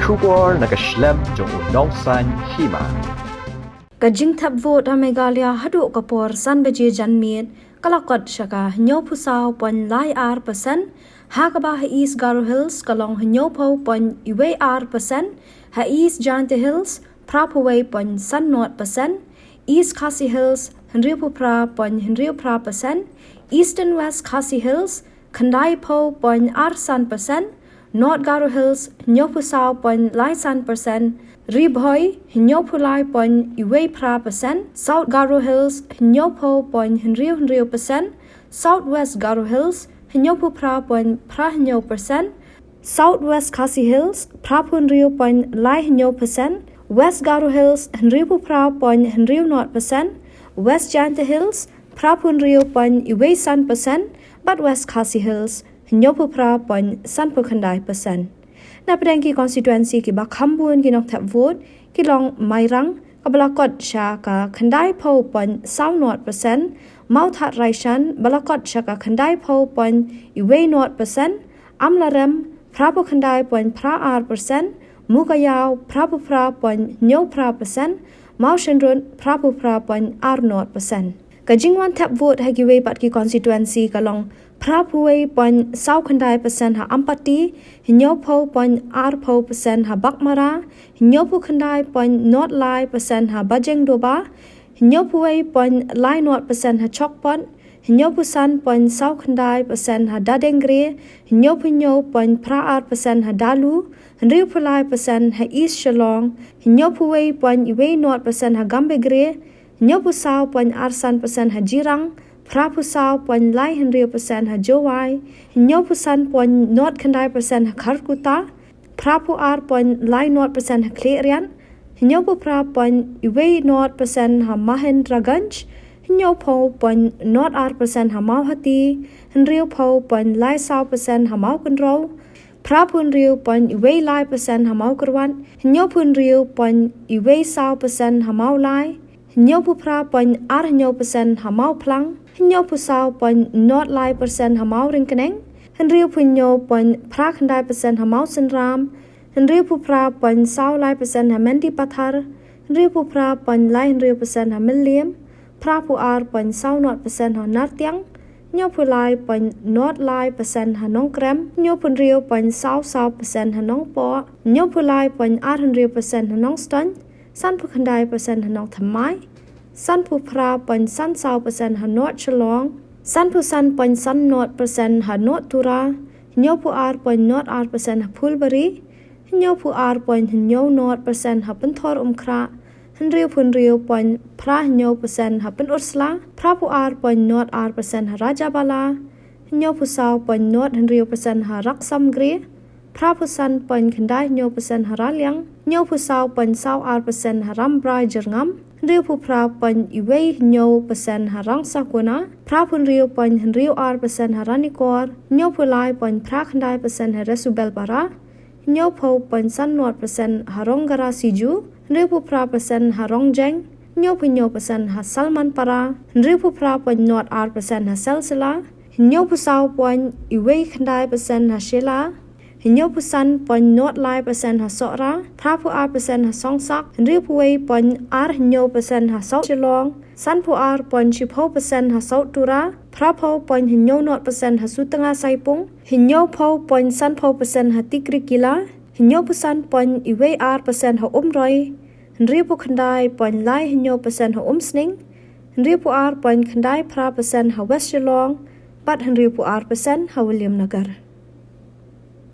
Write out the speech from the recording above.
Shubor nakaslem jong unongsan Hima. Kajing Thep vote Megalia Haduh kapor san Baje Janmiet kalakot shaka nyo pusao pon lai %, Hakaba ha East Garo Hills kalong nyo po pon iwe %, ha East Jante Hills prapaway pon san not %, East Khasi Hills Henriu pra pon Henriu pra %, East and West Khasi Hills Kandai po pon san %, North Garo Hills nyo pusao pon lai san %, Ribhoy nyo pulai pon iwe pra %, South Garo Hills nyo po pon Henriu %, South West Garo Hills nyo pu pra pon pra nyo %, South West Khasi Hills pra pun riu pon lai nyo %, West Garo Hills Henriu pu pra pon Henriu not %, West Jante Hills pra pun riu pon iwe san %, but West Khasi Hills nyo pu pra pon san pu khandai %. Na pedang ki konstituensi ki bakhambun ki nok Thep vote ki long mairang kabalakot sha ka khandai po pon sau not %, mau that raishan balakot sha ka khandai po pon iwe not %, amlarem prapu khandai pon pra %, mukayao prapu pra pon nyo pra %, mau shenrun prapu pra pon not %. Kajingwan Thep vote hagiwe pat ki konstituensi kalong prapuwe pon sau khandai % ha ampati nyo po pon po % ha bakmara nyo pu khandai pon not lai % ha bajeng doba nyo puwe pon lai not % ha chokpon nyo pu san pon sau khandai % ha dadengre nyo pu nyo pon pra % ha dalu riu pulai % ha east shalong nyo puwe pon iwe not % ha gambegre nyo pu sau pon san % ha jirang prapu sao pon lai Henriu % ha jowai nyo pu san pon not khandai % ha kharkuta prapu pon lai not % ha klerian nyo pu pra pon iwe not % ha mahendraganj nyo po pon not % ha mauhati Henriu po pon lai sao % ha maukunro prapun riu pon iwe lai % ha maukurwan nyo pun riu pon iwe sao % ha maulai nyo pu pra pon nyo % ha mauplang nyo pu sao pon not lai % ha mau ringkeneng Henriu pu nyo pon pra khandai % ha mau senram Henriu pu pra pon sao lai % ha mendi pathar Henriu pu pra pon lai Henriu % ha milliam pra pu pon sao not % ha nartiang nyo pu lai pon not lai % ha nongkrem nyo pu riu pon sao % ha nongpo nyo pu lai pon Henriu % ha nongston san pu khandai % ha nong thamai san pu pra pon san sao % ha not chalong san pu san pon san not % ha not tura nyo pu pon not % ha pulbari nyo pu pon nyo not % ha penthor kra Henriu pun riu pon pra nyo % ha pen ursla pra pu pon not % ha rajabala nyo pu sao pon not Henriu % ha raksam gre pra pu san pon khandai nyo % ha raliang nyo pu sao pon sao % ha rambrai jerngam Henriu pu pra pon iwe nyo % ha rangsa kuna pra pun riu pon Henriu % ha ranikor nyo pu lai pon pra khandai % ha resubel para nyo po pon san not % ha ronggara siju Henriu pu pra % ha rongjeng nyo % ha salman para Henriu pu pra pon not % ha selsela nyo pu sao pon iwe khandai % ha shela nyo pu san pon not lai % ha sora pra pu % ha songsak Henriu pu wei pon nyo % ha sau chelong san pu pon chipo % ha sau tura pra po pon nyo not % ha sutanga saipung nyo po pon san po % ha tikrikila nyo pu san pon iwe % ha umroi Henriu pu khandai pon lai nyo % ha umsning Henriu pu pon khandai pra % ha west chelong bat Henriu pu % ha William Nagar